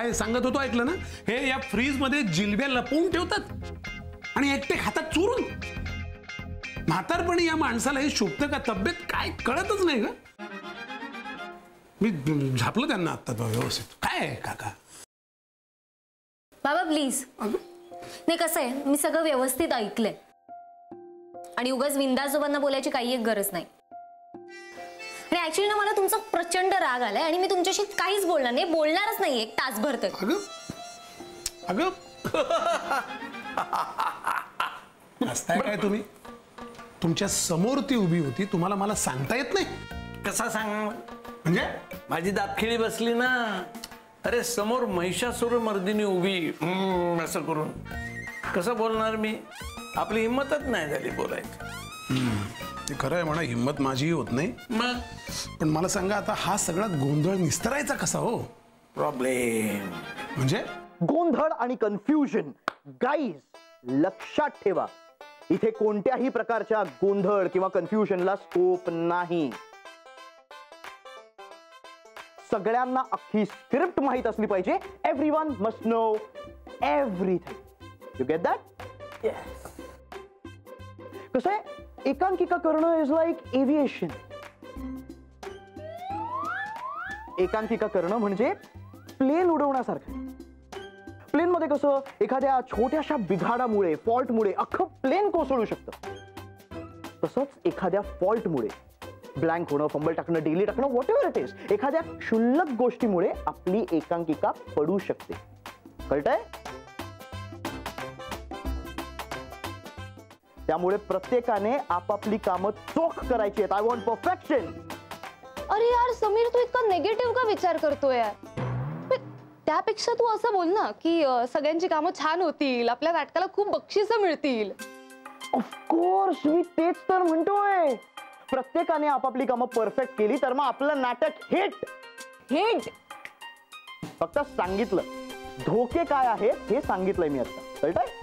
काय सांगत होतो ऐकलं ना? हे या फ्रीज मध्ये जिलब्या लपवून ठेवतात आणि एकटे खातात चुरून. म्हातारपणी या माणसाला हे शोभतं का? तब्येत काय कळतच नाही ग. मी झापलं त्यांना आता व्यवस्थित. काय आहे काका? बाबा प्लीज. नाही कसं आहे, मी सगळं व्यवस्थित ऐकलंय आणि उगाच विंदाजोबांना बोलायची काही एक गरज नाही. आणि ऍक्च्युली ना मला तुमचा प्रचंड राग आलाय आणि मी तुमच्याशी काहीच बोलणार नाही, बोलणारच नाही एक तासभर तर. अगं अगं हसताय काय तुम्ही? तुमच्या समोर ती उभी होती, तुम्हाला मला सांगता येत नाही? कसा सांग म्हणजे? माझी दातखिळी बसली ना. अरे समोर महिषासुर मर्दिनी उभी असं करून कसं बोलणार मी? आपली हिंमतच नाही झाली बोलायची. ते खरं आहे म्हणा, हिंमत माझीही होत नाही. मग पण मला सांगा आता हा सगळा गोंधळ निस्तरायचा कसा हो? प्रॉब्लेम म्हणजे गोंधळ आणि कन्फ्युजन. गाईज लक्षात ठेवा, इथे कोणत्याही प्रकारच्या गोंधळ किंवा कन्फ्युजनला स्कोप नाही. सगळ्यांना अख्खी स्क्रिप्ट माहित असली पाहिजे. Everyone must know everything. You get that? Yes. कसं आहे, एकांकिका करणं इज लाईक एव्हिएशन. एकांकिका करणं म्हणजे प्लेन उडवण्यासारखं. प्लेन मध्ये कसं एखाद्या छोट्याशा बिघाडामुळे, फॉल्टमुळे अख्खं प्लेन कोसळू शकतं. तसंच एखाद्या फॉल्टमुळे, ब्लँक होणं, फंबल टाकणं, डेली टाकणं, व्हॉट एव्हर इट इज, एखाद्या क्षुल्लक गोष्टीमुळे आपली एकांकिका पडू शकते. कळतंय? त्यामुळे प्रत्येकाने आपापली कामं चोख करायची आहेत. I want perfection. अरे यार समीर, तू इतका नेगेटिव्ह का विचार करतोय यार? त्यापेक्षा तू असं बोल ना की सगळ्यांची कामं छान होतील, आपल्या नाटकाला खूप बक्षिसं मिळतील. ऑफकोर्स, मी तेच तर म्हणतोय. प्रत्येकाने आपापली कामं परफेक्ट केली तर मग आपलं नाटक हिट. हिट फक्त सांगितलं, धोके काय आहेत हे सांगितलंय मी आता. कळतंय?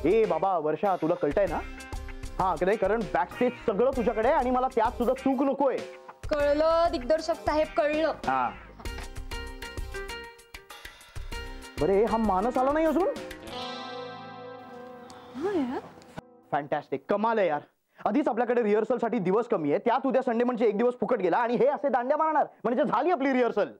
ए बाबा वर्षा, तुला कळतंय ना? हा नाही, कारण बॅकस्टेज सगळं तुझ्याकडे आणि मला त्यात सुद्धा चूक नकोय. कळलं दिग्दर्शक साहेब, कळलं. हा बरे, हा मानस आला नाही अजून? फॅन्टॅस्टिक, कमाल आहे यार. आधीच आपल्याकडे रिहर्सल साठी दिवस कमी आहे, त्यात उद्या संडे म्हणजे एक दिवस फुकट गेला आणि हे असे दांड्या मारणार म्हणजे झाली आपली रिहर्सल.